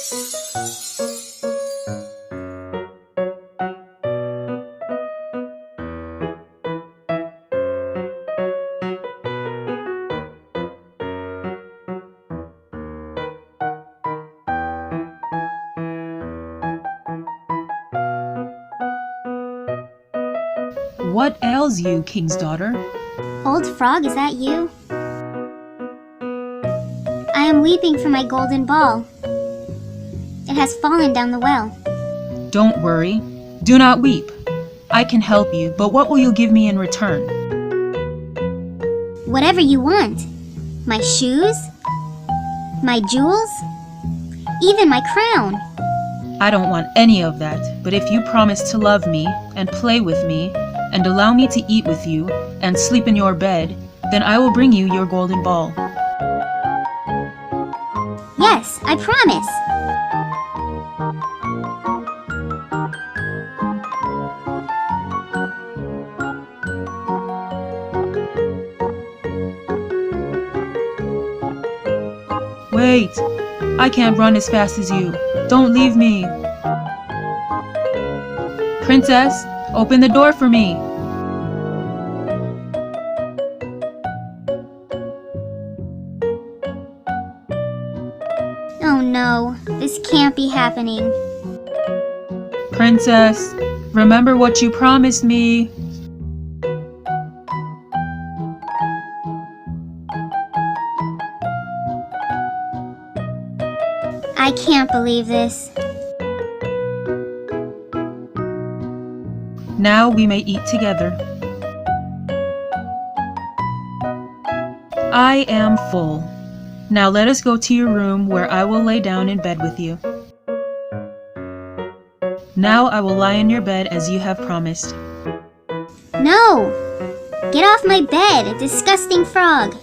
What ails you, King's daughter? Old frog, is that you? I am weeping for my golden ball. It has fallen down the well. Don't worry. Do not weep. I can help you, but what will you give me in return? Whatever you want. My shoes, my jewels, even my crown. I don't want any of that, but if you promise to love me and play with me and allow me to eat with you and sleep in your bed, then I will bring you your golden ball. Yes, I promise. Wait! I can't run as fast as you. Don't leave me. Princess, open the door for me. Oh no, this can't be happening. Princess, remember what you promised me. I can't believe this. Now we may eat together. I am full. Now let us go to your room where I will lay down in bed with you. Now I will lie in your bed as you have promised. No! Get off my bed, disgusting frog!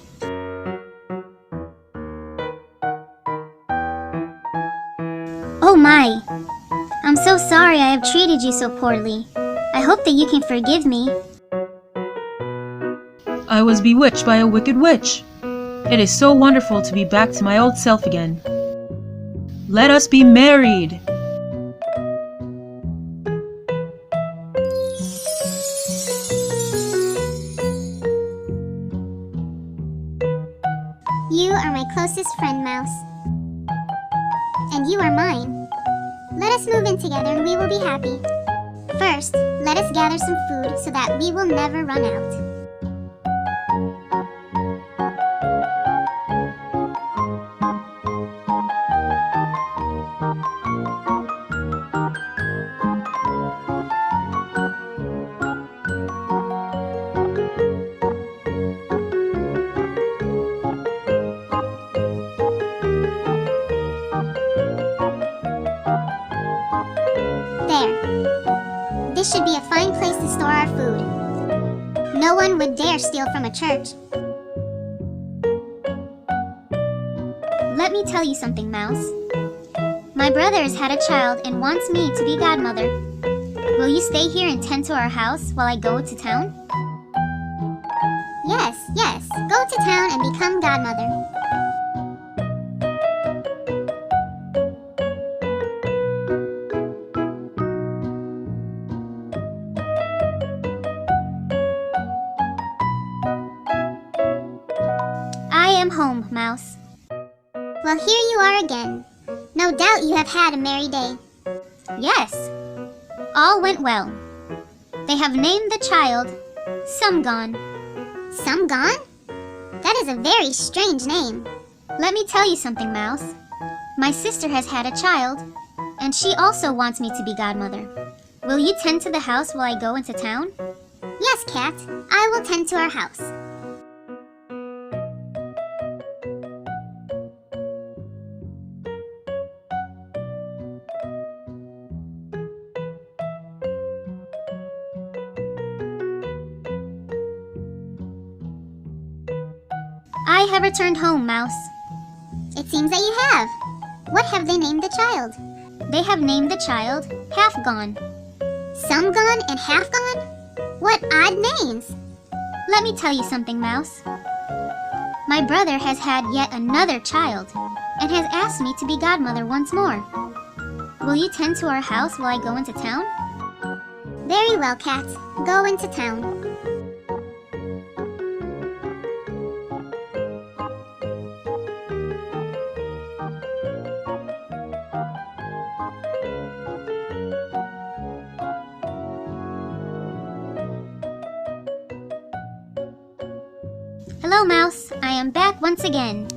Oh my! I'm so sorry I have treated you so poorly. I hope that you can forgive me. I was bewitched by a wicked witch. It is so wonderful to be back to my old self again. Let us be married! You are my closest friend, Mouse. And you are mine. Let us move in together and we will be happy. First, let us gather some food so that we will never run out. There. This should be a fine place to store our food. No one would dare steal from a church. Let me tell you something, Mouse. My brother has had a child and wants me to be godmother. Will you stay here and tend to our house while I go to town? Yes, yes. Go to town and become godmother. I am home, Mouse. Well, here you are again. No doubt you have had a merry day. Yes. All went well. They have named the child Sumgon. Sumgon? That is a very strange name. Let me tell you something, Mouse. My sister has had a child, and she also wants me to be godmother. Will you tend to the house while I go into town? Yes, Cat. I will tend to our house. I have returned home, Mouse. It seems that you have. What have they named the child? They have named the child Half-Gone. Some-Gone and Half-Gone? What odd names! Let me tell you something, Mouse. My brother has had yet another child, and has asked me to be godmother once more. Will you tend to our house while I go into town? Very well, Cat. Go into town. Hello, Mouse. I am back once again.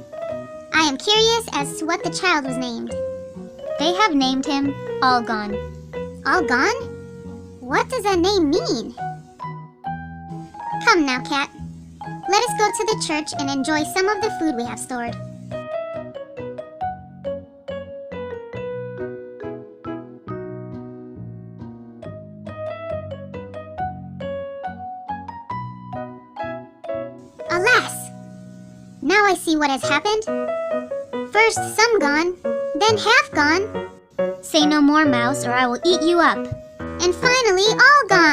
I am curious as to what the child was named. They have named him All Gone. All Gone? What does that name mean? Come now, Cat. Let us go to the church and enjoy some of the food we have stored. Alas! Now I see what has happened. First some gone, then half gone. Say no more, Mouse, or I will eat you up. And finally all gone.